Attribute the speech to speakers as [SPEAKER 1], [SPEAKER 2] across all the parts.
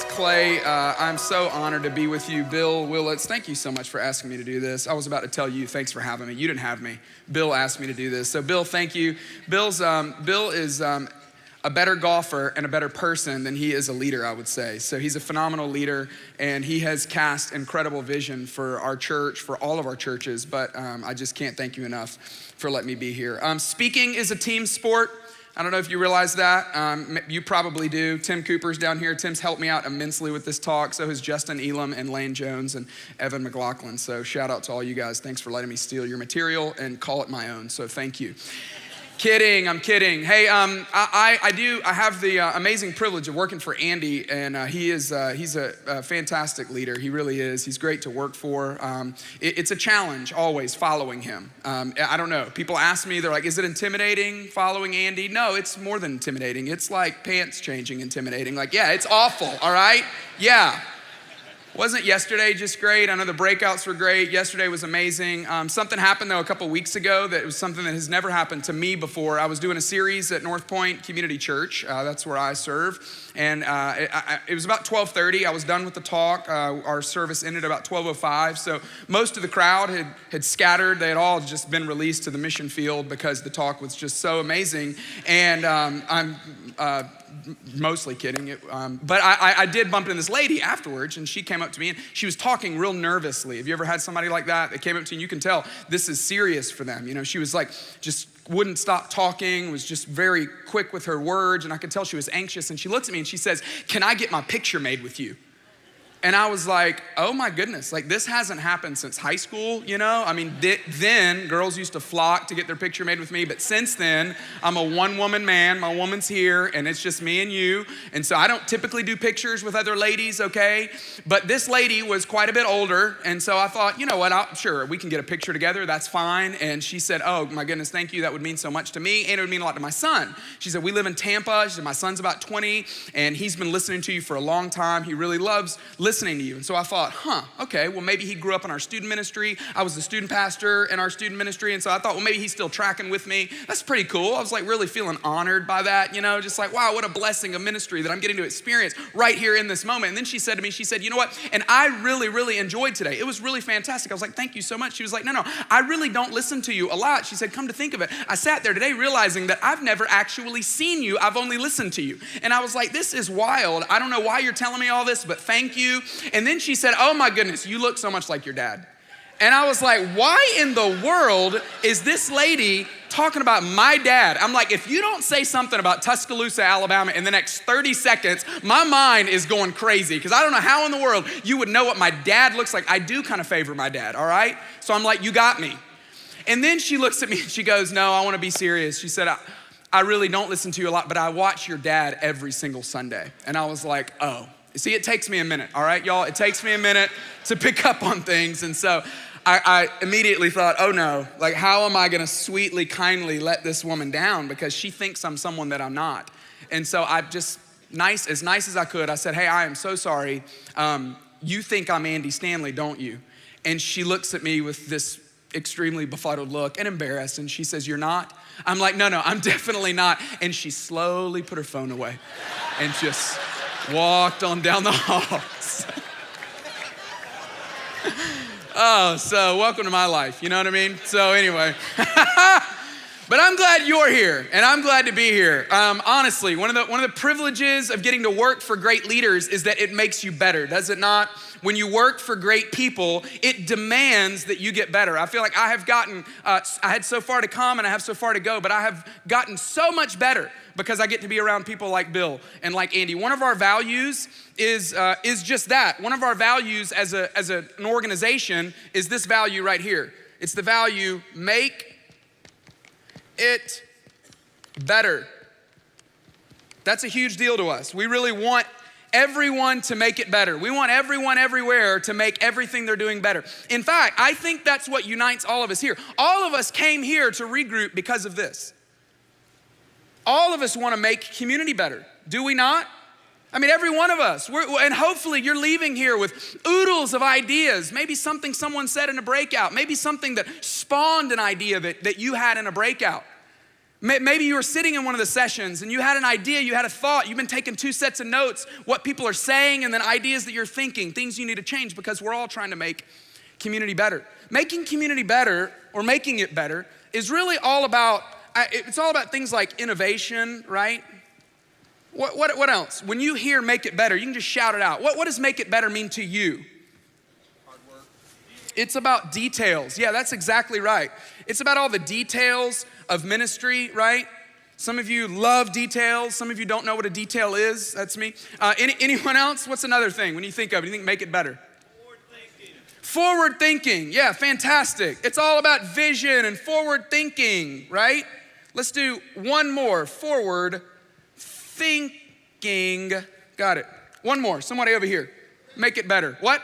[SPEAKER 1] It's Clay. I'm so honored to be with you. Bill Willits, thank you so much for asking me to do this. I was about to tell you, thanks for having me. You didn't have me. Bill asked me to do this. So Bill, thank you. Bill is a better golfer and a better person than he is a leader, I would say. So he's a phenomenal leader, and he has cast incredible vision for our church, for all of our churches, but I just can't thank you enough for letting me be here. Speaking is a team sport. I don't know if you realize that. You probably do. Tim Cooper's down here. Tim's helped me out immensely with this talk. So has Justin Elam and Lane Jones and Evan McLaughlin. So shout out to all you guys. Thanks for letting me steal your material and call it my own. So thank you. Kidding, I'm kidding. Hey, I have the amazing privilege of working for Andy, and he's a fantastic leader. He really is. He's great to work for. It's a challenge always following him. I don't know. People ask me, they're like, is it intimidating following Andy? No, it's more than intimidating. It's like pants changing intimidating. Like, yeah, it's awful, all right? Yeah. Wasn't yesterday just great? I know the breakouts were great. Yesterday was amazing. Something happened though a couple weeks ago that was something that has never happened to me before. I was doing a series at North Point Community Church. That's where I serve. And it was about 12:30. I was done with the talk. Our service ended about 12:05. So most of the crowd had scattered. They had all just been released to the mission field because the talk was just so amazing. And I'm mostly kidding. But I did bump into this lady afterwards, and she came up to me, and she was talking real nervously. Have you ever had somebody like that came up to you, and you can tell this is serious for them? You know, she was like, just wouldn't stop talking, was just very quick with her words, and I could tell she was anxious, and she looks at me, and she says, "Can I get my picture made with you?" And I was like, oh my goodness, like this hasn't happened since high school, you know? I mean, then girls used to flock to get their picture made with me, but since then, I'm a one-woman man, my woman's here, and it's just me and you. And so I don't typically do pictures with other ladies, okay? But this lady was quite a bit older, and so I thought, you know what, sure, we can get a picture together, that's fine. And she said, oh my goodness, thank you, that would mean so much to me, and it would mean a lot to my son. She said, we live in Tampa. She said, my son's about 20, and he's been listening to you for a long time. He really loves listening to you. And so I thought, okay, well, maybe he grew up in our student ministry. I was the student pastor in our student ministry. And so I thought, well, maybe he's still tracking with me. That's pretty cool. I was like really feeling honored by that, you know, just like, wow, what a blessing of ministry that I'm getting to experience right here in this moment. And then she said to me, she said, you know what? And I really, really enjoyed today. It was really fantastic. I was like, thank you so much. She was like, no, I really don't listen to you a lot. She said, come to think of it, I sat there today realizing that I've never actually seen you. I've only listened to you. And I was like, this is wild. I don't know why you're telling me all this, but thank you. And then she said, oh my goodness, you look so much like your dad. And I was like, why in the world is this lady talking about my dad? I'm like, if you don't say something about Tuscaloosa, Alabama in the next 30 seconds, my mind is going crazy because I don't know how in the world you would know what my dad looks like. I do kind of favor my dad, all right? So I'm like, you got me. And then she looks at me and she goes, no, I want to be serious. She said, I really don't listen to you a lot, but I watch your dad every single Sunday. And I was like, oh. See, it takes me a minute, all right, y'all? It takes me a minute to pick up on things. And so I immediately thought, oh no, like how am I gonna sweetly, kindly let this woman down because she thinks I'm someone that I'm not. And so I just, as nice as I could, I said, hey, I am so sorry. You think I'm Andy Stanley, don't you? And she looks at me with this extremely befuddled look and embarrassed, and she says, you're not? I'm like, no, I'm definitely not. And she slowly put her phone away and just walked on down the halls. Oh, so welcome to my life, you know what I mean? So anyway, but I'm glad you're here, and I'm glad to be here. Honestly, one of the privileges of getting to work for great leaders is that it makes you better, does it not? When you work for great people, it demands that you get better. I feel like I have gotten, I had so far to come and I have so far to go, but I have gotten so much better because I get to be around people like Bill and like Andy. One of our values is just that. One of our values as an organization is this value right here. It's the value, make it better. That's a huge deal to us. We really want everyone to make it better. We want everyone everywhere to make everything they're doing better. In fact, I think that's what unites all of us here. All of us came here to regroup because of this. All of us want to make community better, do we not? I mean, every one of us. And hopefully you're leaving here with oodles of ideas. Maybe something someone said in a breakout. Maybe something that spawned an idea that you had in a breakout. Maybe you were sitting in one of the sessions and you had an idea, you had a thought, you've been taking 2 sets of notes, what people are saying, and then ideas that you're thinking, things you need to change, because we're all trying to make community better. Making community better, or making it better, is really all about, it's all about things like innovation, right? What else? When you hear make it better, you can just shout it out. What does make it better mean to you?
[SPEAKER 2] Hard work.
[SPEAKER 1] It's about details. Yeah, that's exactly right. It's about all the details of ministry, right? Some of you love details. Some of you don't know what a detail is. That's me. Anyone else? What's another thing when you think of it? You think make it better?
[SPEAKER 2] Forward thinking.
[SPEAKER 1] Forward thinking. Yeah, fantastic. It's all about vision and forward thinking, right? Let's do one more. Forward thinking. Got it. One more. Somebody over here. Make it better. What?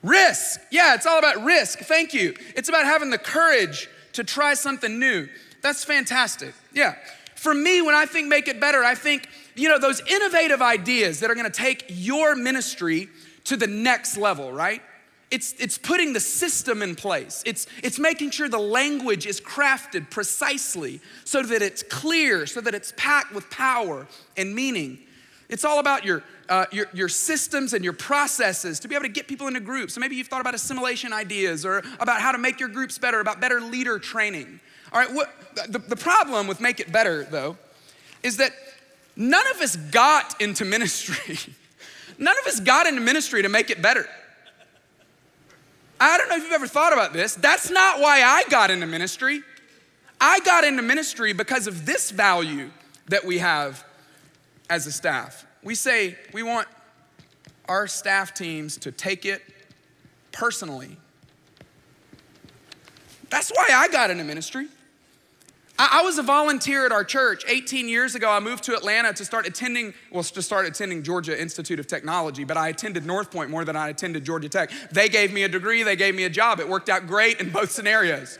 [SPEAKER 1] Risk. Yeah, it's all about risk. Thank you. It's about having the courage to try something new. That's fantastic. Yeah. For me, when I think make it better, I think, those innovative ideas that are gonna take your ministry to the next level, right? It's putting the system in place. It's making sure the language is crafted precisely so that it's clear, so that it's packed with power and meaning. It's all about your systems and your processes to be able to get people into groups. So maybe you've thought about assimilation ideas, or about how to make your groups better, about better leader training. All right, the problem with Make It Better, though, is that none of us got into ministry. None of us got into ministry to make it better. I don't know if you've ever thought about this. That's not why I got into ministry. I got into ministry because of this value that we have as a staff. We say we want our staff teams to take it personally. That's why I got into ministry. I was a volunteer at our church. 18 years ago, I moved to Atlanta to start attending Georgia Institute of Technology, but I attended North Point more than I attended Georgia Tech. They gave me a degree, they gave me a job. It worked out great in both scenarios.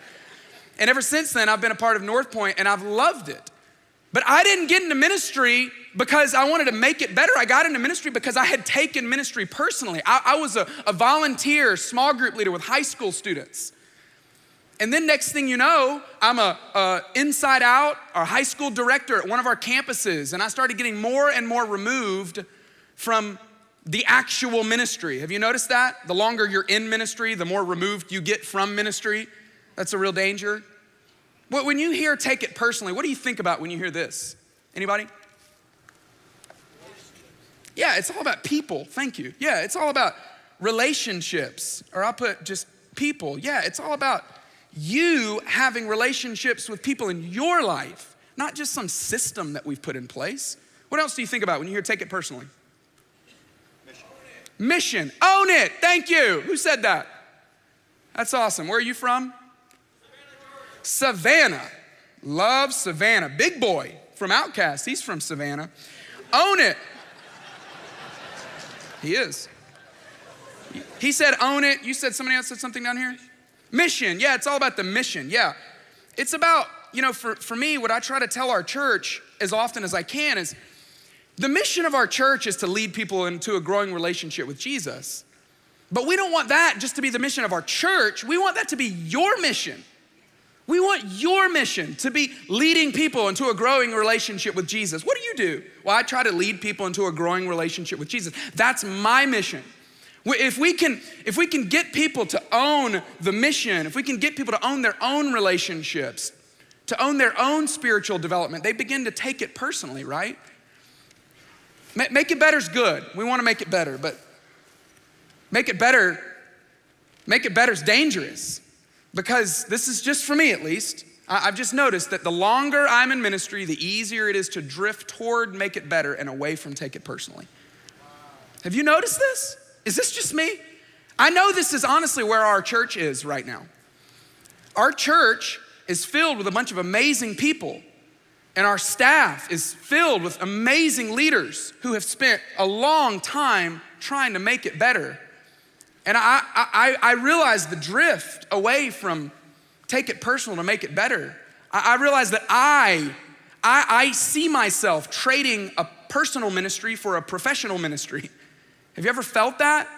[SPEAKER 1] And ever since then, I've been a part of North Point and I've loved it. But I didn't get into ministry because I wanted to make it better. I got into ministry because I had taken ministry personally. I was a volunteer small group leader with high school students. And then next thing you know, I'm a inside out, or high school director at one of our campuses. And I started getting more and more removed from the actual ministry. Have you noticed that? The longer you're in ministry, the more removed you get from ministry. That's a real danger. When you hear take it personally, what do you think about when you hear this? Anybody? Yeah, it's all about people. Thank you. Yeah, it's all about relationships. Or I'll put just people. Yeah, it's all about you having relationships with people in your life, not just some system that we've put in place. What else do you think about when you hear take it personally? Mission. Own it. Thank you. Who said that? That's awesome. Where are you from? Savannah. Love Savannah. Big boy from Outcast. He's from Savannah. Own it. He is. He said own it. You said somebody else said something down here? Mission. Yeah, it's all about the mission. Yeah. It's about, for me, what I try to tell our church as often as I can is the mission of our church is to lead people into a growing relationship with Jesus. But we don't want that just to be the mission of our church. We want that to be your mission. We want your mission to be leading people into a growing relationship with Jesus. What do? Well, I try to lead people into a growing relationship with Jesus. That's my mission. If we can get people to own the mission, if we can get people to own their own relationships, to own their own spiritual development, they begin to take it personally, right? Make it better is good. We want to make it better, but make it better is dangerous. Because this is just for me at least, I've just noticed that the longer I'm in ministry, the easier it is to drift toward make it better and away from take it personally. Wow. Have you noticed this? Is this just me? I know this is honestly where our church is right now. Our church is filled with a bunch of amazing people, and our staff is filled with amazing leaders who have spent a long time trying to make it better. And I realize the drift away from take it personal to make it better. I realize that I see myself trading a personal ministry for a professional ministry. Have you ever felt that?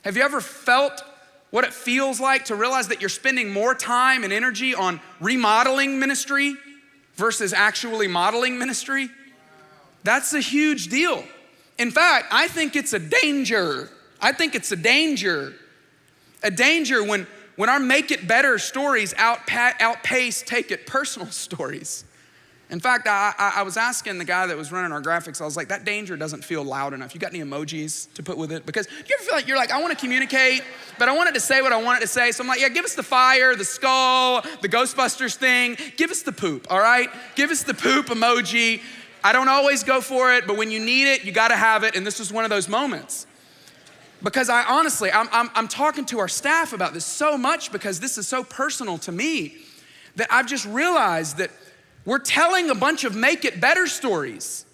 [SPEAKER 1] Have you ever felt what it feels like to realize that you're spending more time and energy on remodeling ministry versus actually modeling ministry, that's a huge deal. In fact, I think it's a danger. I think it's a danger. A danger when our make it better stories outpace take it personal stories. In fact, I was asking the guy that was running our graphics, I was like, that danger doesn't feel loud enough. You got any emojis to put with it? Because you ever feel like you're like, I want to communicate, but I wanted to say what I wanted to say. So I'm like, yeah, give us the fire, the skull, the Ghostbusters thing. Give us the poop, all right? Give us the poop emoji. I don't always go for it, but when you need it, you got to have it. And this was one of those moments. Because I honestly, I'm talking to our staff about this so much because this is so personal to me that I've just realized that we're telling a bunch of make it better stories.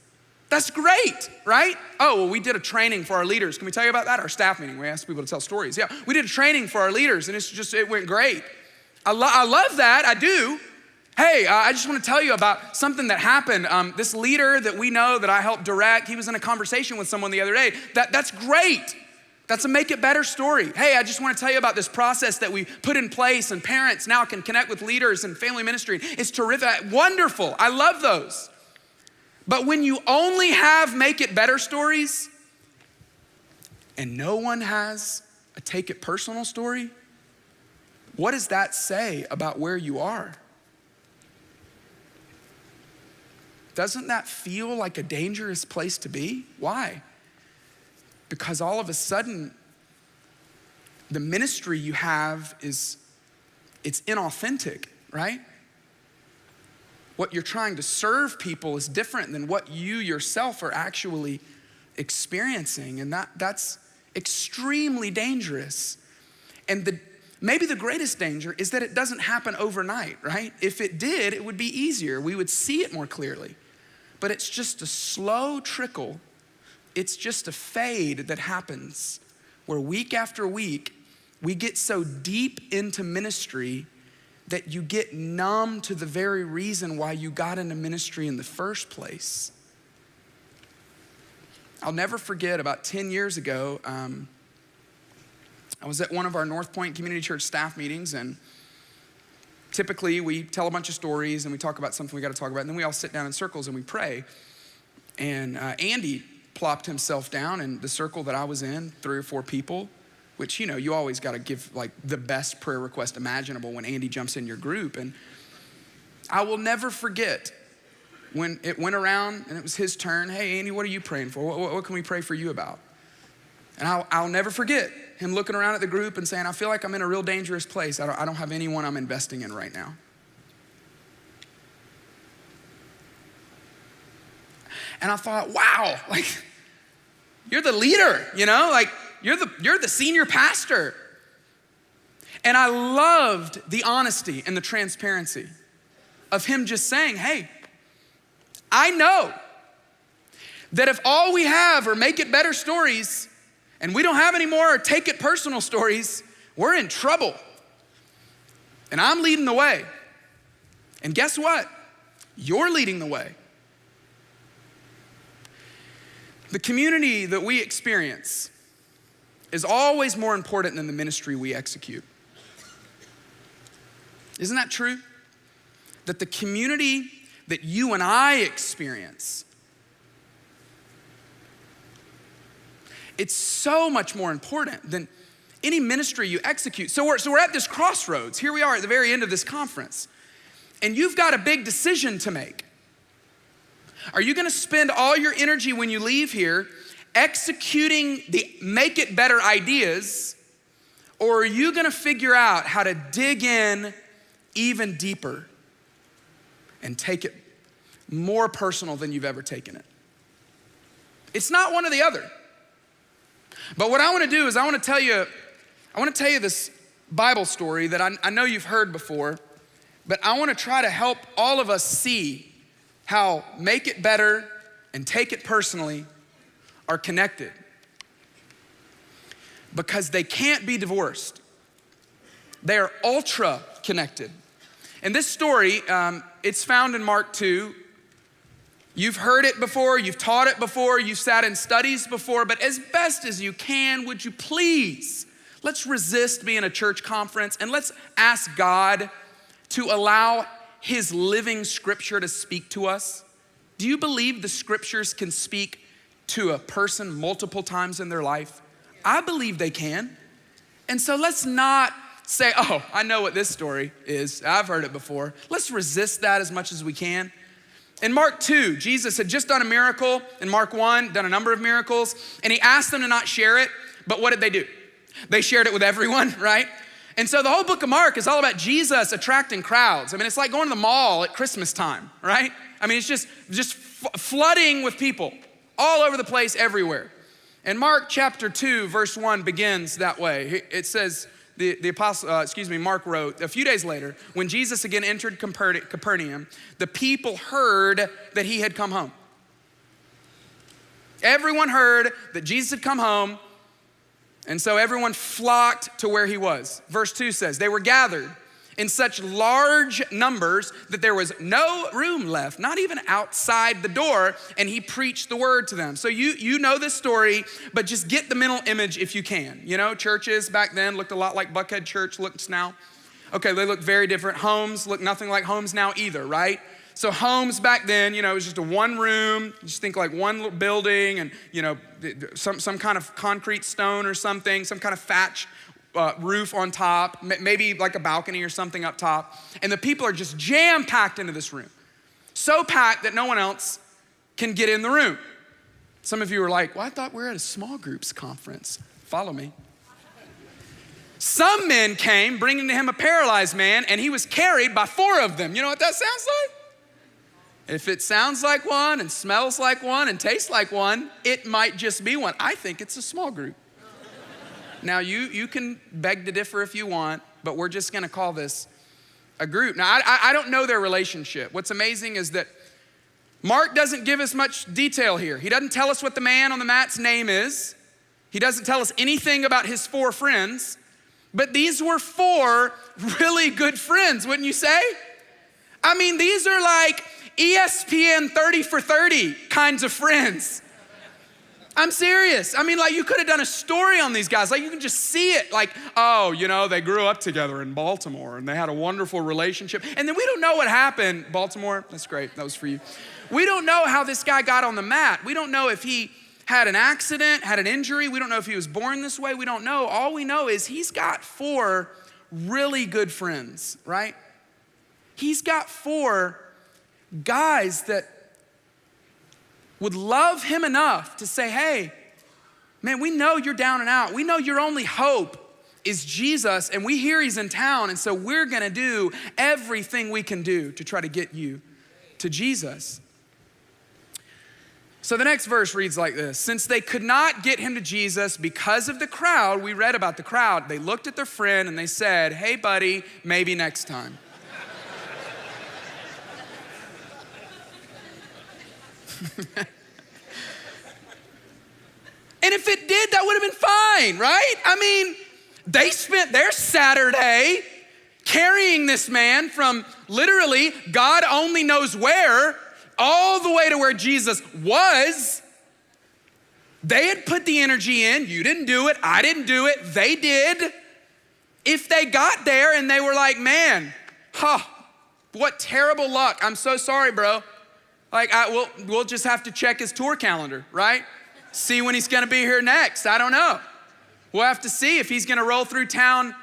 [SPEAKER 1] That's great, right? Oh, well, we did a training for our leaders. Can we tell you about that? Our staff meeting, we asked people to tell stories. Yeah, we did a training for our leaders and it went great. I love that, I do. Hey, I just want to tell you about something that happened. This leader that we know that I helped direct, he was in a conversation with someone the other day. That's great. That's a make it better story. Hey, I just want to tell you about this process that we put in place and parents now can connect with leaders in family ministry. It's terrific, wonderful. I love those. But when you only have make it better stories and no one has a take it personal story, what does that say about where you are? Doesn't that feel like a dangerous place to be? Why? Because all of a sudden, the ministry you have it's inauthentic, right? What you're trying to serve people is different than what you yourself are actually experiencing, and that's extremely dangerous. And maybe the greatest danger is that it doesn't happen overnight, right? If it did, it would be easier. We would see it more clearly. But it's just a slow trickle. It's just a fade that happens where week after week, we get so deep into ministry that you get numb to the very reason why you got into ministry in the first place. I'll never forget about 10 years ago, I was at one of our North Point Community Church staff meetings, and typically we tell a bunch of stories and we talk about something we got to talk about, and then we all sit down in circles and we pray. And Andy plopped himself down in the circle that I was in, 3 or 4 people, which, you know, you always got to give like the best prayer request imaginable when Andy jumps in your group. And I will never forget when it went around and it was his turn. Hey, Andy, what are you praying for? What can we pray for you about? And I'll never forget him looking around at the group and saying, I feel like I'm in a real dangerous place. I don't have anyone I'm investing in right now. And I thought, wow, like, you're the leader, you know, like you're the senior pastor. And I loved the honesty and the transparency of him just saying, hey, I know that if all we have are make it better stories and we don't have any more take it personal stories, we're in trouble. And I'm leading the way. And guess what? You're leading the way. The community that we experience is always more important than the ministry we execute. Isn't that true? That the community that you and I experience, it's so much more important than any ministry you execute. So we're at this crossroads. Here we are at the very end of this conference. And you've got a big decision to make. Are you gonna spend all your energy when you leave here executing the make it better ideas, or are you gonna figure out how to dig in even deeper and take it more personal than you've ever taken it? It's not one or the other. But what I wanna do is I wanna tell you this Bible story that I know you've heard before, but I wanna try to help all of us see how make it better and take it personally are connected. Because they can't be divorced. They are ultra connected. And this story, it's found in Mark 2. You've heard it before, you've taught it before, you've sat in studies before, but as best as you can, would you please, let's resist being a church conference and let's ask God to allow his living scripture to speak to us? Do you believe the scriptures can speak to a person multiple times in their life? I believe they can. And so let's not say, oh, I know what this story is. I've heard it before. Let's resist that as much as we can. In Mark 2, Jesus had just done a miracle. In Mark 1, done a number of miracles. And he asked them to not share it. But what did they do? They shared it with everyone, right? And so the whole book of Mark is all about Jesus attracting crowds. I mean, it's like going to the mall at Christmas time, right? I mean, it's just flooding with people all over the place, everywhere. And Mark chapter 2, verse 1 begins that way. It says, Mark wrote, a few days later, when Jesus again entered Capernaum, the people heard that he had come home. Everyone heard that Jesus had come home, and so everyone flocked to where he was. Verse 2 says, they were gathered in such large numbers that there was no room left, not even outside the door, and he preached the word to them. So you know this story, but just get the mental image if you can. You know, churches back then looked a lot like Buckhead Church looks now. Okay, they look very different. Homes look nothing like homes now either, right? So homes back then, you know, it was just a one room. Just think like one building and, you know, some kind of concrete stone or something, some kind of thatch roof on top, maybe like a balcony or something up top. And the people are just jam-packed into this room. So packed that no one else can get in the room. Some of you are like, well, I thought we were at a small groups conference. Follow me. Some men came bringing to him a paralyzed man, and he was carried by 4 of them. You know what that sounds like? If it sounds like one and smells like one and tastes like one, it might just be one. I think it's a small group. Now, you can beg to differ if you want, but we're just gonna call this a group. Now, I don't know their relationship. What's amazing is that Mark doesn't give us much detail here. He doesn't tell us what the man on the mat's name is. He doesn't tell us anything about his 4 friends, but these were 4 really good friends, wouldn't you say? I mean, these are like ESPN 30 for 30 kinds of friends. I'm serious. I mean, like you could have done a story on these guys. Like you can just see it like, oh, you know, they grew up together in Baltimore and they had a wonderful relationship. And then we don't know what happened. Baltimore, that's great. That was for you. We don't know how this guy got on the mat. We don't know if he had an accident, had an injury. We don't know if he was born this way. We don't know. All we know is he's got 4 really good friends, right? He's got 4 guys that would love him enough to say, hey, man, we know you're down and out. We know your only hope is Jesus, and we hear he's in town, and so we're gonna do everything we can do to try to get you to Jesus. So the next verse reads like this. Since they could not get him to Jesus because of the crowd, we read about the crowd, they looked at their friend and they said, hey buddy, maybe next time. And if it did, that would have been fine, right? I mean, they spent their Saturday carrying this man from literally God only knows where, all the way to where Jesus was. They had put the energy in. You didn't do it. I didn't do it. They did. If they got there and they were like, man, what terrible luck. I'm so sorry, bro. Like, we'll just have to check his tour calendar, right? See when he's gonna be here next. I don't know. We'll have to see if he's gonna roll through town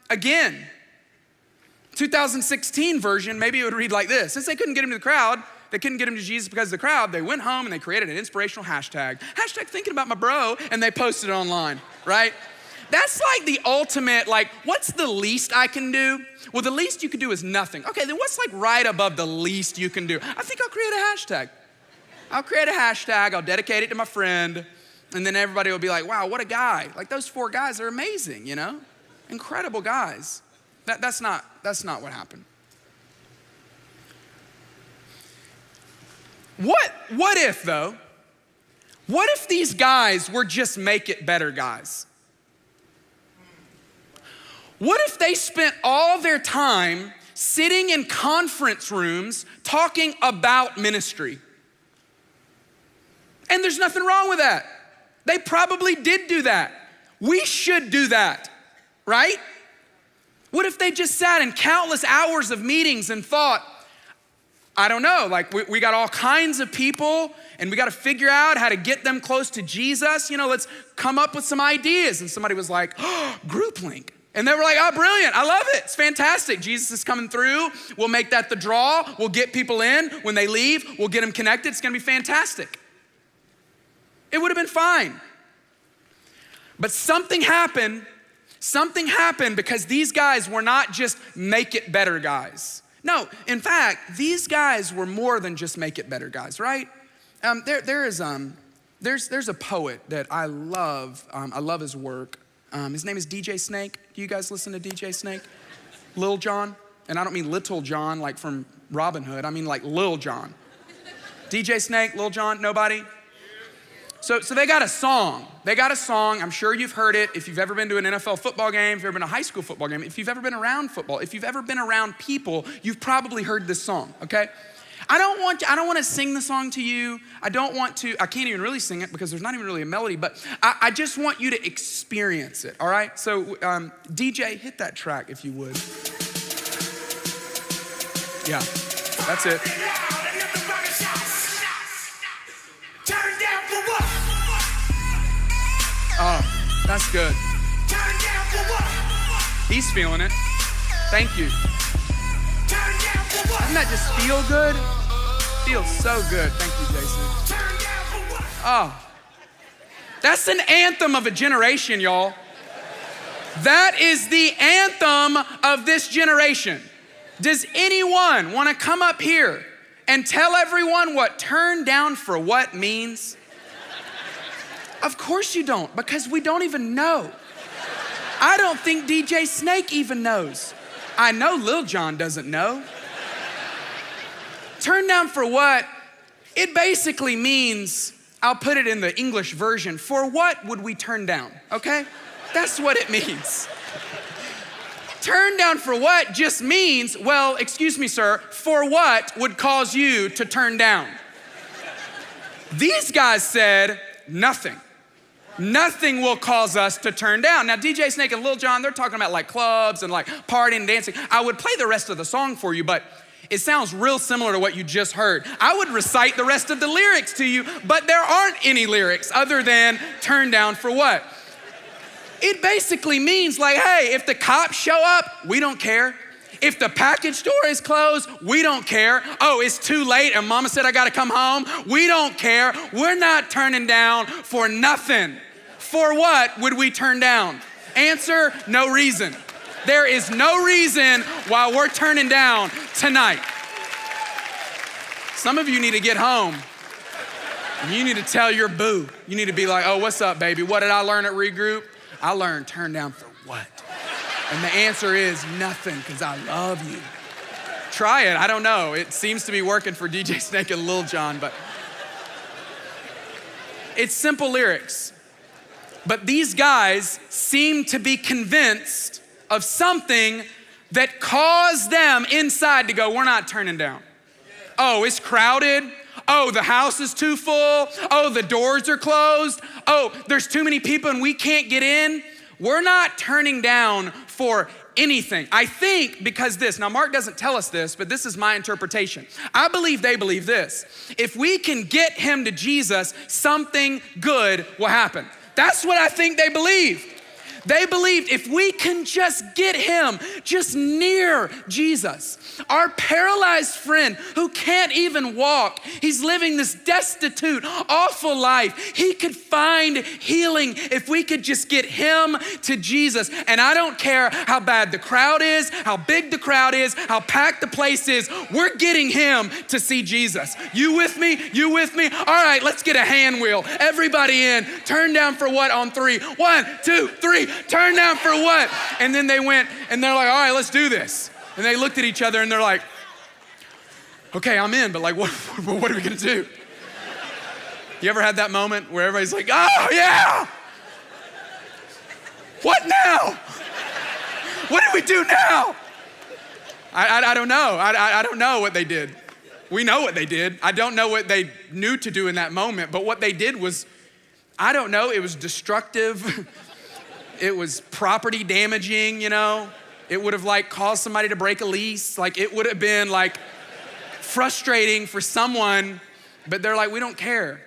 [SPEAKER 1] again. 2016 version, maybe it would read like this. Since they couldn't get him to the crowd, they couldn't get him to Jesus because of the crowd, they went home and they created an inspirational hashtag. Hashtag thinking about my bro, and they posted it online, right? That's like the ultimate, like, what's the least I can do? Well, the least you can do is nothing. Okay, then what's like right above the least you can do? I think I'll create a hashtag. I'll dedicate it to my friend, and then everybody will be like, wow, what a guy. Like those 4 guys are amazing, you know? Incredible guys. That's not what happened. What if though? What if these guys were just make it better guys? What if they spent all their time sitting in conference rooms talking about ministry? And there's nothing wrong with that. They probably did do that. We should do that, right? What if they just sat in countless hours of meetings and thought, I don't know, like we got all kinds of people and we got to figure out how to get them close to Jesus. Let's come up with some ideas. And somebody was like, Group Link. And they were like, oh, brilliant, I love it, it's fantastic. Jesus is coming through, we'll make that the draw, we'll get people in. When they leave, we'll get them connected, it's gonna be fantastic. It would have been fine. But something happened because these guys were not just make it better guys. No, in fact, these guys were more than just make it better guys, right? There's a poet that I love. I love his work. His name is DJ Snake. Do you guys listen to DJ Snake? Lil Jon, and I don't mean Little John like from Robin Hood. I mean like Lil Jon. DJ Snake, Lil Jon, nobody? So they got a song. I'm sure you've heard it. If you've ever been to an NFL football game, if you've ever been to a high school football game, if you've ever been around football, if you've ever been around people, you've probably heard this song, okay? I don't want to sing the song to you. I can't even really sing it because there's not even really a melody, but I just want you to experience it, all right? So DJ, hit that track if you would. Yeah, that's it. Oh, that's good. He's feeling it. Thank you. Doesn't that just feel good? Feels so good. Thank you, Jason. Oh, that's an anthem of a generation, y'all. That is the anthem of this generation. Does anyone want to come up here and tell everyone what turn down for what means? Of course you don't, because we don't even know. I don't think DJ Snake even knows. I know Lil Jon doesn't know. Turn down for what? It basically means, I'll put it in the English version, for what would we turn down, okay? That's what it means. Turn down for what just means, well, excuse me, sir, for what would cause you to turn down? These guys said, nothing. Nothing will cause us to turn down. Now, DJ Snake and Lil Jon, they're talking about like clubs and like partying and dancing. I would play the rest of the song for you, but it sounds real similar to what you just heard. I would recite the rest of the lyrics to you, but there aren't any lyrics other than turn down for what? It basically means like, hey, if the cops show up, we don't care. If the package store is closed, we don't care. Oh, it's too late and mama said I gotta come home. We don't care. We're not turning down for nothing. For what would we turn down? Answer, no reason. There is no reason why we're turning down tonight. Some of you need to get home. You need to tell your boo. You need to be like, oh, what's up, baby? What did I learn at Regroup? I learned turn down for what? And the answer is nothing, because I love you. Try it, I don't know. It seems to be working for DJ Snake and Lil Jon, but it's simple lyrics. But these guys seem to be convinced of something that caused them inside to go, we're not turning down. Oh, it's crowded. Oh, the house is too full. Oh, the doors are closed. Oh, there's too many people and we can't get in. We're not turning down for anything. I think because this, now Mark doesn't tell us this, but this is my interpretation. I believe they believe this. If we can get him to Jesus, something good will happen. That's what I think they believed. They believed if we can just get him just near Jesus, our paralyzed friend who can't even walk, he's living this destitute, awful life. He could find healing if we could just get him to Jesus. And I don't care how bad the crowd is, how big the crowd is, how packed the place is, we're getting him to see Jesus. You with me? You with me? All right, let's get a hand wheel. Everybody in, turn down for what on 3? 1, 2, 3. Turn down for what? And then they went and they're like, all right, let's do this. And they looked at each other and they're like, okay, I'm in, but like, what are we gonna do? You ever had that moment where everybody's like, oh yeah, what now? What do we do now? I don't know. I don't know what they did. We know what they did. I don't know what they knew to do in that moment, but what they did was, I don't know, it was destructive. It was property damaging, you know? It would have like caused somebody to break a lease. Like it would have been like frustrating for someone, but they're like, we don't care.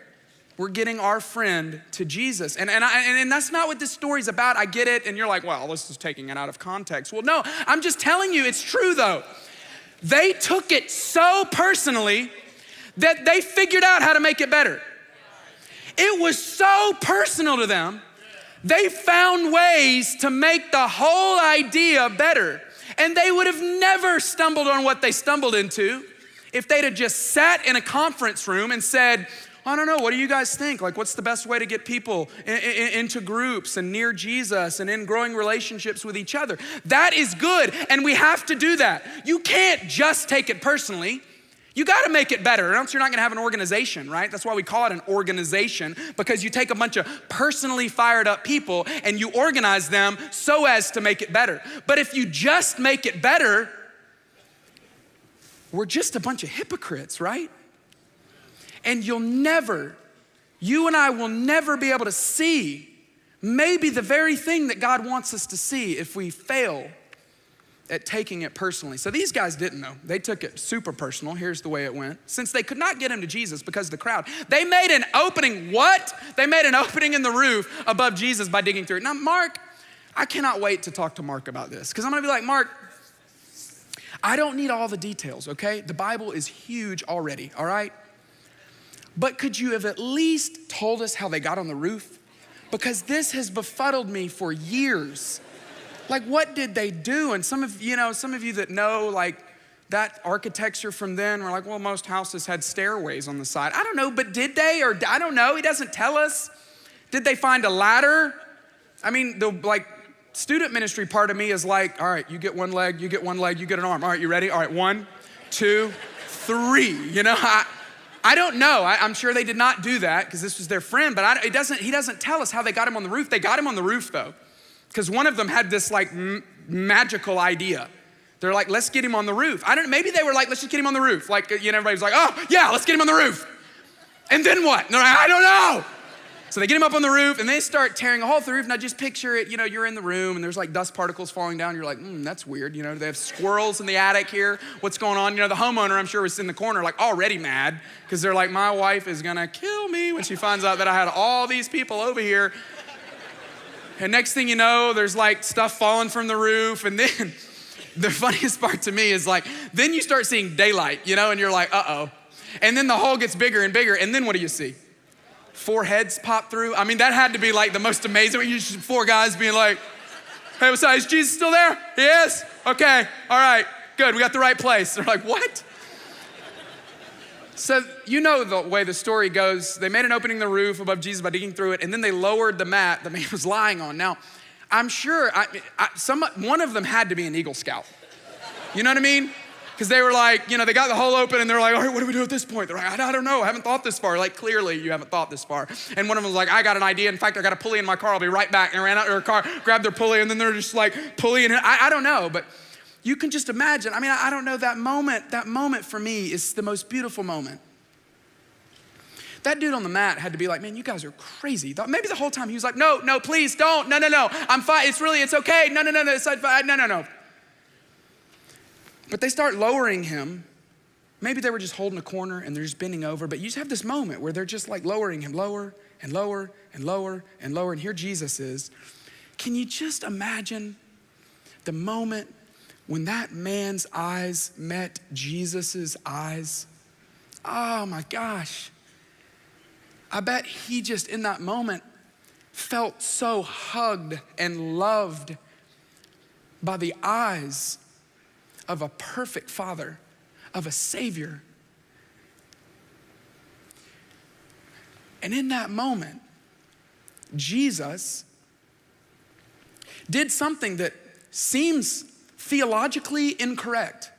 [SPEAKER 1] We're getting our friend to Jesus. And that's not what this story's about. I get it. And you're like, well, this is taking it out of context. Well, no, I'm just telling you it's true though. They took it so personally that they figured out how to make it better. It was so personal to them. They found ways to make the whole idea better. And they would have never stumbled on what they stumbled into if they'd have just sat in a conference room and said, I don't know, what do you guys think? Like, what's the best way to get people into groups and near Jesus and in growing relationships with each other? That is good, and we have to do that. You can't just take it personally. You gotta make it better, or else you're not gonna have an organization, right? That's why we call it an organization, because you take a bunch of personally fired up people and you organize them so as to make it better. But if you just make it better, we're just a bunch of hypocrites, right? And you and I will never be able to see maybe the very thing that God wants us to see if we fail at taking it personally. So these guys didn't know. They took it super personal. Here's the way it went. Since they could not get him to Jesus because of the crowd, they made an opening. What? They made an opening in the roof above Jesus by digging through it. Now, Mark, I cannot wait to talk to Mark about this, because I'm gonna be like, Mark, I don't need all the details, okay? The Bible is huge already, all right? But could you have at least told us how they got on the roof? Because this has befuddled me for years. Like, what did they do? And some of you that know like that architecture from then were like, well, most houses had stairways on the side. I don't know, but did they? Or I don't know, he doesn't tell us. Did they find a ladder? I mean, the student ministry part of me is like, all right, you get one leg, you get one leg, you get an arm. All right, you ready? All right, 1, 2, 3, I don't know. I'm sure they did not do that because this was their friend, but he doesn't tell us how they got him on the roof. They got him on the roof though, because one of them had this like magical idea. They're like, let's get him on the roof. Maybe they were like, let's just get him on the roof. Like, everybody was like, oh yeah, let's get him on the roof. And then what? And they're like, I don't know. So they get him up on the roof and they start tearing a hole through the roof. Now just picture it, you're in the room and there's like dust particles falling down. You're like, that's weird. Do they have squirrels in the attic here? What's going on? The homeowner, I'm sure, was in the corner like already mad because they're like, my wife is gonna kill me when she finds out that I had all these people over here. And next thing you know, there's like stuff falling from the roof. And then the funniest part to me is like, then you start seeing daylight, and you're like, uh-oh. And then the hole gets bigger and bigger. And then what do you see? 4 heads pop through. I mean, that had to be like the most amazing. You see 4 guys being like, hey, what's up? Is Jesus still there? He is? Okay, all right, good. We got the right place. They're like, what? So the way the story goes. They made an opening in the roof above Jesus by digging through it, and then they lowered the mat the man was lying on. Now, I'm sure one of them had to be an Eagle Scout. You know what I mean? Because they were like, they got the hole open and they're like, all right, what do we do at this point? They're like, I don't know, I haven't thought this far. Like, clearly you haven't thought this far. And one of them was like, I got an idea. In fact, I got a pulley in my car. I'll be right back. And I ran out to their car, grabbed their pulley, and then they're just like pulleying it. I don't know, but you can just imagine. I mean, I don't know, that moment for me is the most beautiful moment. That dude on the mat had to be like, man, you guys are crazy. Maybe the whole time he was like, no, please don't. No, I'm fine. It's okay. No, it's fine. No. But they start lowering him. Maybe they were just holding a corner and they're just bending over, but you just have this moment where they're just like lowering him lower and lower and lower and lower. And here Jesus is. Can you just imagine the moment when that man's eyes met Jesus's eyes? Oh my gosh. I bet he just in that moment felt so hugged and loved by the eyes of a perfect Father, of a Savior. And in that moment, Jesus did something that seems theologically incorrect.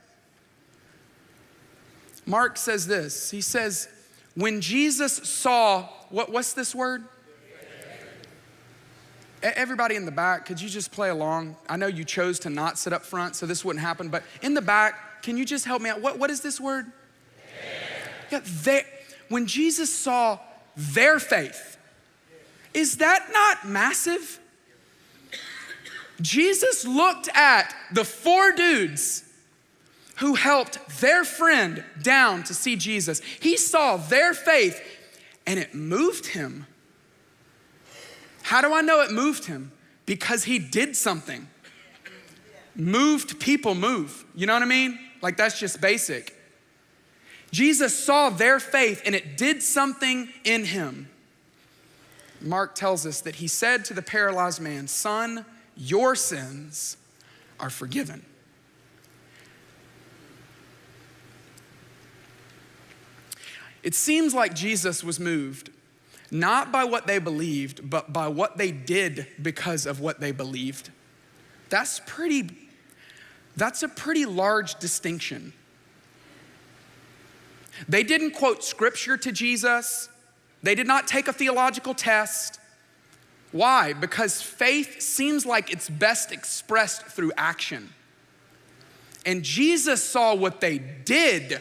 [SPEAKER 1] Mark says this. He says, when Jesus saw, what's this word? Everybody in the back, could you just play along? I know you chose to not sit up front, so this wouldn't happen, but in the back, can you just help me out? What is this word? Yeah, when Jesus saw their faith, is that not massive? Jesus looked at the 4 dudes who helped their friend down to see Jesus. He saw their faith and it moved him. How do I know it moved him? Because he did something. Moved people move. You know what I mean? Like that's just basic. Jesus saw their faith and it did something in him. Mark tells us that he said to the paralyzed man, "Son, your sins are forgiven." It seems like Jesus was moved, not by what they believed, but by what they did because of what they believed. That's a pretty large distinction. They didn't quote scripture to Jesus. They did not take a theological test. Why? Because faith seems like it's best expressed through action. And Jesus saw what they did,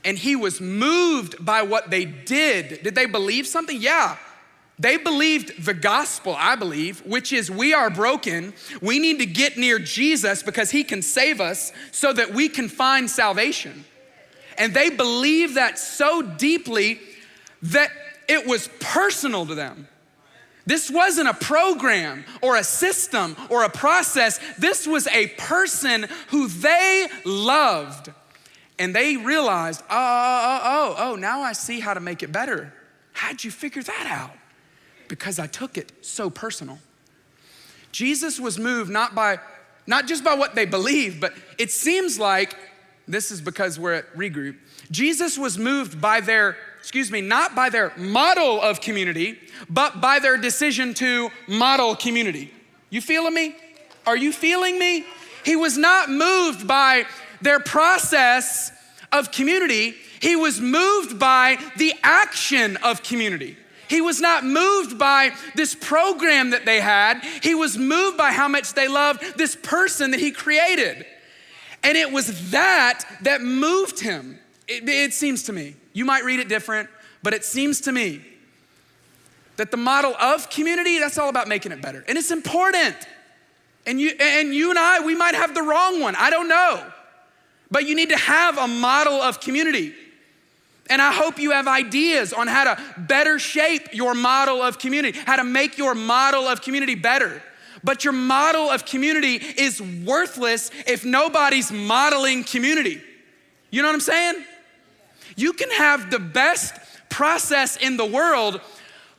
[SPEAKER 1] and he was moved by what they did. Did they believe something? Yeah. They believed the gospel, I believe, which is we are broken. We need to get near Jesus because he can save us so that we can find salvation. And they believed that so deeply that it was personal to them. This wasn't a program or a system or a process. This was a person who they loved. And they realized, now I see how to make it better. How'd you figure that out? Because I took it so personal. Jesus was moved not just by what they believed, but it seems like, this is because we're at Regroup, Jesus was moved by not by their model of community, but by their decision to model community. You feeling me? Are you feeling me? He was not moved by their process of community. He was moved by the action of community. He was not moved by this program that they had. He was moved by how much they loved this person that he created. And it was that moved him. It seems to me. You might read it different, but it seems to me that the model of community, that's all about making it better. And it's important. And you and I, we might have the wrong one. I don't know. But you need to have a model of community. And I hope you have ideas on how to better shape your model of community, how to make your model of community better. But your model of community is worthless if nobody's modeling community. You know what I'm saying? You can have the best process in the world,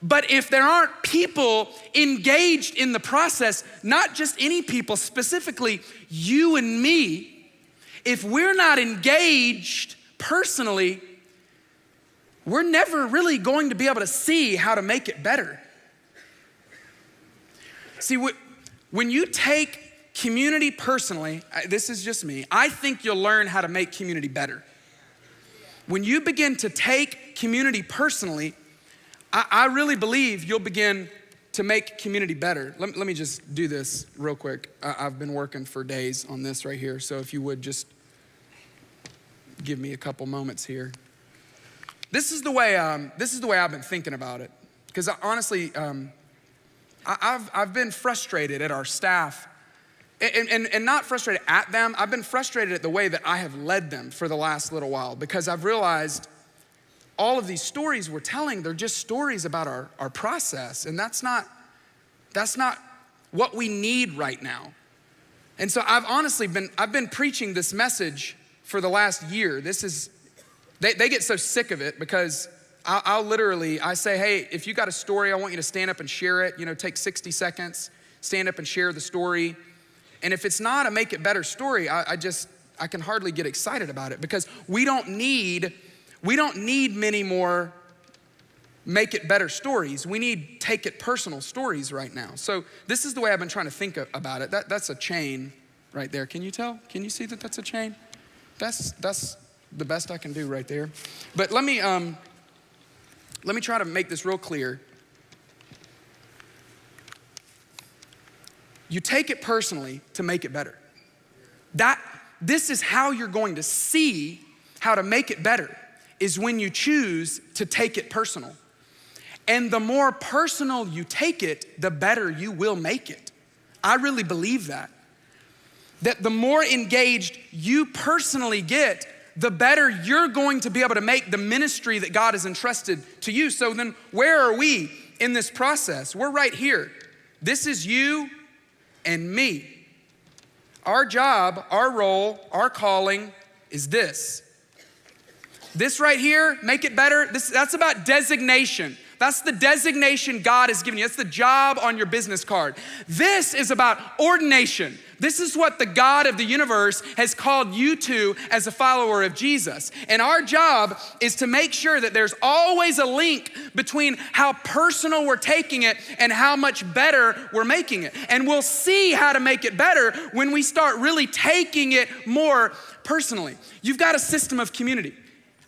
[SPEAKER 1] but if there aren't people engaged in the process, not just any people, specifically you and me, if we're not engaged personally, we're never really going to be able to see how to make it better. See, when you take community personally, this is just me, I think you'll learn how to make community better. When you begin to take community personally, I really believe you'll begin to make community better. Let me just do this real quick. I've been working for days on this right here, so if you would just give me a couple moments here. This is the way I've been thinking about it, because honestly, I've been frustrated at our staff, and not frustrated at them. I've been frustrated at the way that I have led them for the last little while, because I've realized all of these stories we're telling, they're just stories about our process, and that's not what we need right now. And so I've been preaching this message for the last year. They get so sick of it because I say, hey, if you got a story, I want you to stand up and share it. Take 60 seconds, stand up and share the story. And if it's not a make it better story, I can hardly get excited about it, because we don't need many more make it better stories. We need take it personal stories right now. So this is the way I've been trying to think about it. That's a chain right there. Can you tell? Can you see that that's a chain? That's the best I can do right there. But let me try to make this real clear. You take it personally to make it better. This is how you're going to see how to make it better, is when you choose to take it personal. And the more personal you take it, the better you will make it. I really believe that. that the more engaged you personally get, the better you're going to be able to make the ministry that God has entrusted to you. So then where are we in this process? We're right here. This is you and me. Our job, our role, our calling is this. This right here, make it better, that's about designation. That's the designation God has given you. That's the job on your business card. This is about ordination. This is what the God of the universe has called you to as a follower of Jesus. And our job is to make sure that there's always a link between how personal we're taking it and how much better we're making it. And we'll see how to make it better when we start really taking it more personally. You've got a system of community.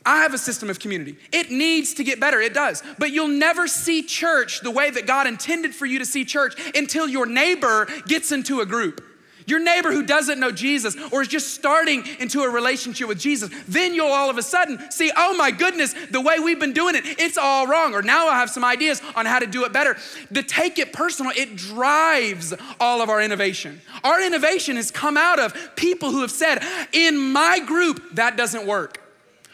[SPEAKER 1] I have a system of community. It needs to get better, it does. But you'll never see church the way that God intended for you to see church until your neighbor gets into a group. Your neighbor who doesn't know Jesus or is just starting into a relationship with Jesus, then you'll all of a sudden see, oh my goodness, the way we've been doing it, it's all wrong. Or now I have some ideas on how to do it better. To take it personal, it drives all of our innovation. Our innovation has come out of people who have said, in my group, that doesn't work.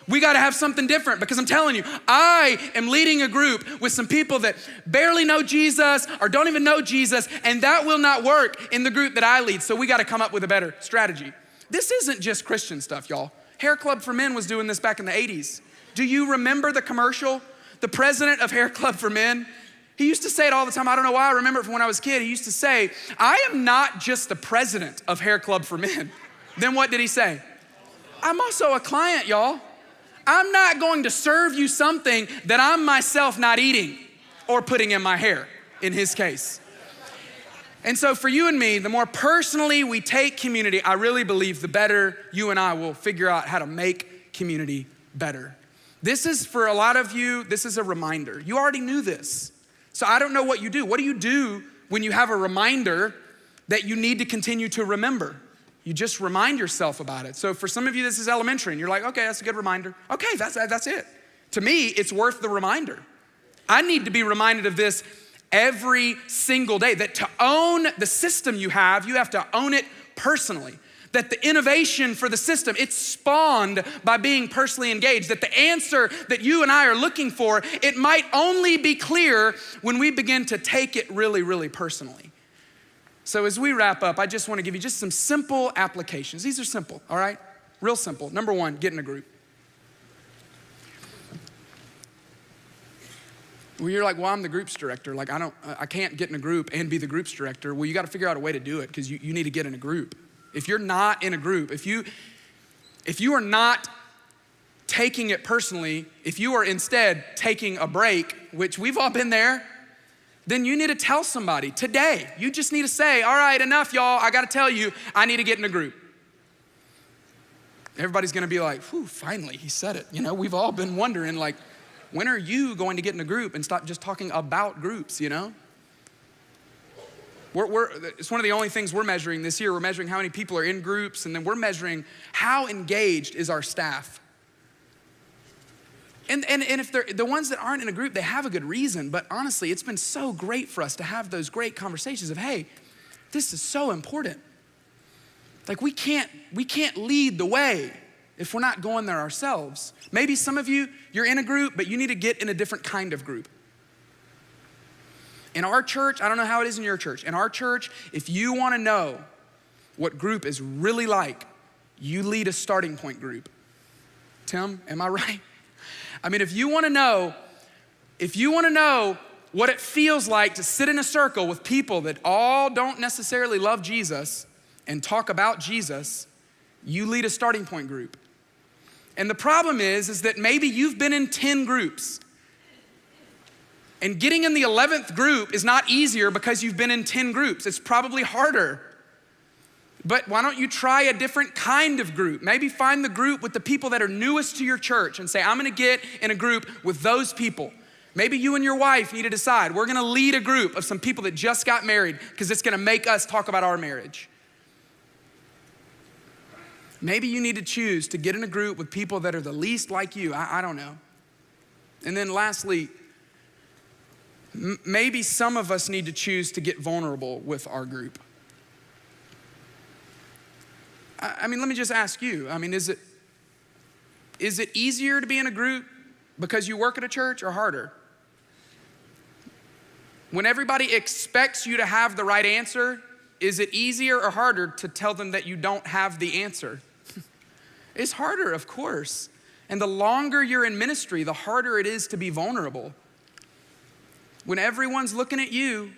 [SPEAKER 1] We got to have something different because I'm telling you, I am leading a group with some people that barely know Jesus or don't even know Jesus, and that will not work in the group that I lead. So we got to come up with a better strategy. This isn't just Christian stuff, y'all. Hair Club for Men was doing this back in the 80s. Do you remember the commercial? The president of Hair Club for Men, he used to say it all the time. I don't know why. I remember it from when I was a kid. He used to say, I am not just the president of Hair Club for Men. Then what did he say? I'm also a client, y'all. I'm not going to serve you something that I'm myself not eating or putting in my hair, in his case. And so for you and me, the more personally we take community, I really believe the better you and I will figure out how to make community better. This is, for a lot of you, this is a reminder. You already knew this. So I don't know what you do. What do you do when you have a reminder that you need to continue to remember? You just remind yourself about it. So for some of you, this is elementary, and you're like, okay, that's a good reminder. Okay, that's it. To me, it's worth the reminder. I need to be reminded of this every single day, that to own the system you have to own it personally. That the innovation for the system, it's spawned by being personally engaged. That the answer that you and I are looking for, it might only be clear when we begin to take it really, really personally. So as we wrap up, I just want to give you just some simple applications. These are simple, all right? Real simple. Number one, get in a group. Well, you're like, well, I'm the groups director. Like, I can't get in a group and be the groups director. Well, you got to figure out a way to do it because you need to get in a group. If you're not in a group, if you are not taking it personally, if you are instead taking a break, which we've all been there, then you need to tell somebody today. You just need to say, all right, enough, y'all. I got to tell you, I need to get in a group. Everybody's going to be like, whew, finally, he said it. You know, we've all been wondering, like, when are you going to get in a group and stop just talking about groups, you know? It's one of the only things we're measuring this year. We're measuring how many people are in groups, and then we're measuring how engaged is our staff. And if they're the ones that aren't in a group, they have a good reason. But honestly, it's been so great for us to have those great conversations of, hey, this is so important. Like we can't lead the way if we're not going there ourselves. Maybe some of you, you're in a group, but you need to get in a different kind of group. In our church, I don't know how it is in your church. In our church, if you want to know what group is really like, you lead a starting point group. Tim, am I right? I mean, if you want to know what it feels like to sit in a circle with people that all don't necessarily love Jesus and talk about Jesus, you lead a starting point group. And the problem is that maybe you've been in 10 groups. And getting in the 11th group is not easier because you've been in 10 groups. It's probably harder. But why don't you try a different kind of group? Maybe find the group with the people that are newest to your church and say, I'm gonna get in a group with those people. Maybe you and your wife need to decide, we're gonna lead a group of some people that just got married because it's gonna make us talk about our marriage. Maybe you need to choose to get in a group with people that are the least like you. I don't know. And then lastly, maybe some of us need to choose to get vulnerable with our group. I mean, let me just ask you. I mean, is it easier to be in a group because you work at a church or harder? When everybody expects you to have the right answer, is it easier or harder to tell them that you don't have the answer? It's harder, of course. And the longer you're in ministry, the harder it is to be vulnerable. When everyone's looking at you,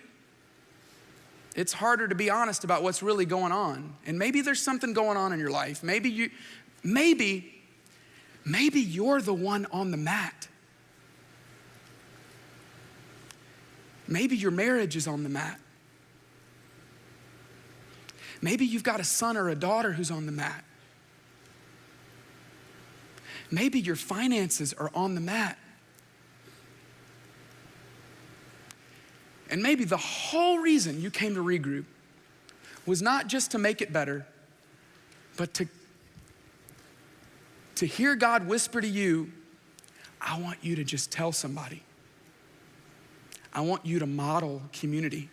[SPEAKER 1] it's harder to be honest about what's really going on. And maybe there's something going on in your life. Maybe you're the one on the mat. Maybe your marriage is on the mat. Maybe you've got a son or a daughter who's on the mat. Maybe your finances are on the mat. And maybe the whole reason you came to Regroup was not just to make it better, but to hear God whisper to you, I want you to just tell somebody. I want you to model community.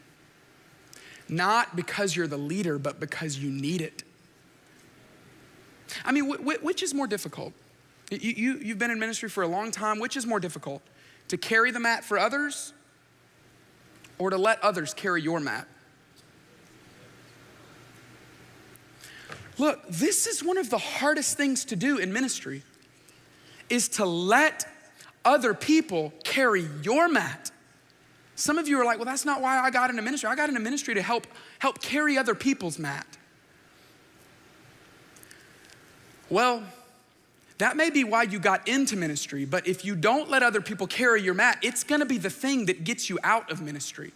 [SPEAKER 1] Not because you're the leader, but because you need it. I mean, which is more difficult? You've been in ministry for a long time. Which is more difficult? To carry the mat for others or to let others carry your mat? Look, this is one of the hardest things to do in ministry, is to let other people carry your mat. Some of you are like, well, that's not why I got into ministry. I got into ministry to help carry other people's mat. Well, that may be why you got into ministry, but if you don't let other people carry your mat, it's gonna be the thing that gets you out of ministry.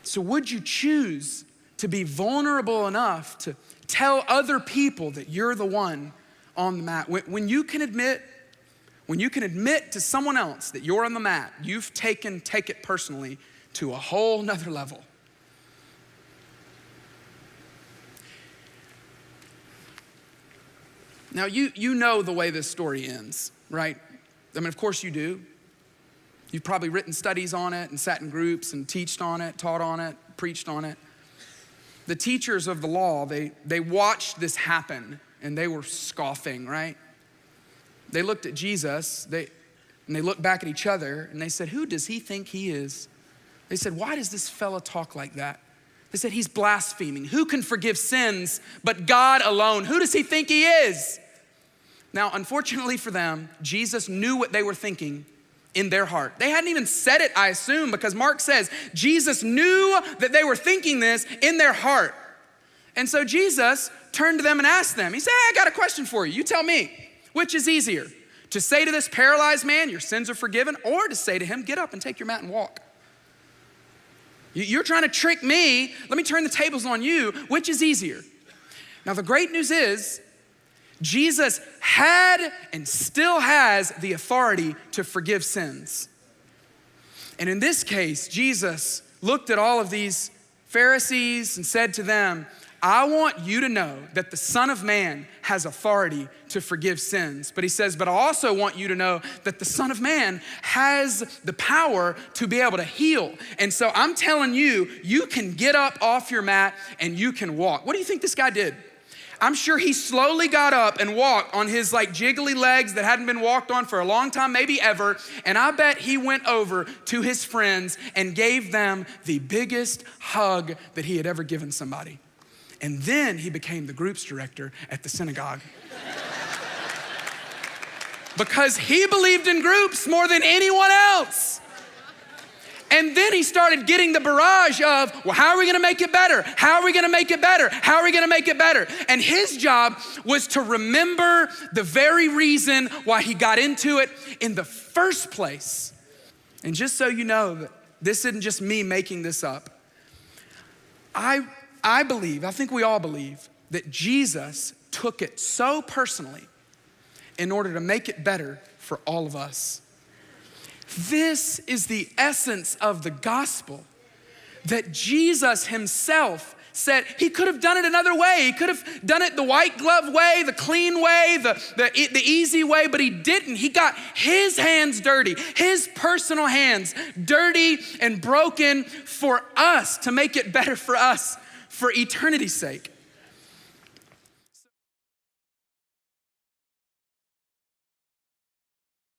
[SPEAKER 1] So would you choose to be vulnerable enough to tell other people that you're the one on the mat? When you can admit to someone else that you're on the mat, you've take it personally to a whole nother level. Now, you know the way this story ends, right? I mean, of course you do. You've probably written studies on it and sat in groups and taught on it, preached on it. The teachers of the law, they watched this happen and they were scoffing, right? They looked at Jesus, and they looked back at each other and they said, who does he think he is? They said, why does this fella talk like that? They said, he's blaspheming. Who can forgive sins but God alone? Who does he think he is? Now, unfortunately for them, Jesus knew what they were thinking in their heart. They hadn't even said it, I assume, because Mark says Jesus knew that they were thinking this in their heart. And so Jesus turned to them and asked them, he said, hey, I got a question for you. You tell me, which is easier? To say to this paralyzed man, your sins are forgiven, or to say to him, get up and take your mat and walk? You're trying to trick me. Let me turn the tables on you. Which is easier? Now, the great news is Jesus had and still has the authority to forgive sins. And in this case, Jesus looked at all of these Pharisees and said to them, I want you to know that the Son of Man has authority to forgive sins. But he says, but I also want you to know that the Son of Man has the power to be able to heal. And so I'm telling you, you can get up off your mat and you can walk. What do you think this guy did? I'm sure he slowly got up and walked on his like jiggly legs that hadn't been walked on for a long time, maybe ever. And I bet he went over to his friends and gave them the biggest hug that he had ever given somebody. And then he became the groups director at the synagogue. Because he believed in groups more than anyone else. And then he started getting the barrage of, well, how are we gonna make it better? How are we gonna make it better? How are we gonna make it better? And his job was to remember the very reason why he got into it in the first place. And just so you know, that this isn't just me making this up. I believe, I think we all believe, that Jesus took it so personally in order to make it better for all of us. This is the essence of the gospel, that Jesus himself said he could have done it another way. He could have done it the white glove way, the clean way, the easy way, but he didn't. He got his hands dirty, his personal hands dirty and broken for us, to make it better for us, for eternity's sake.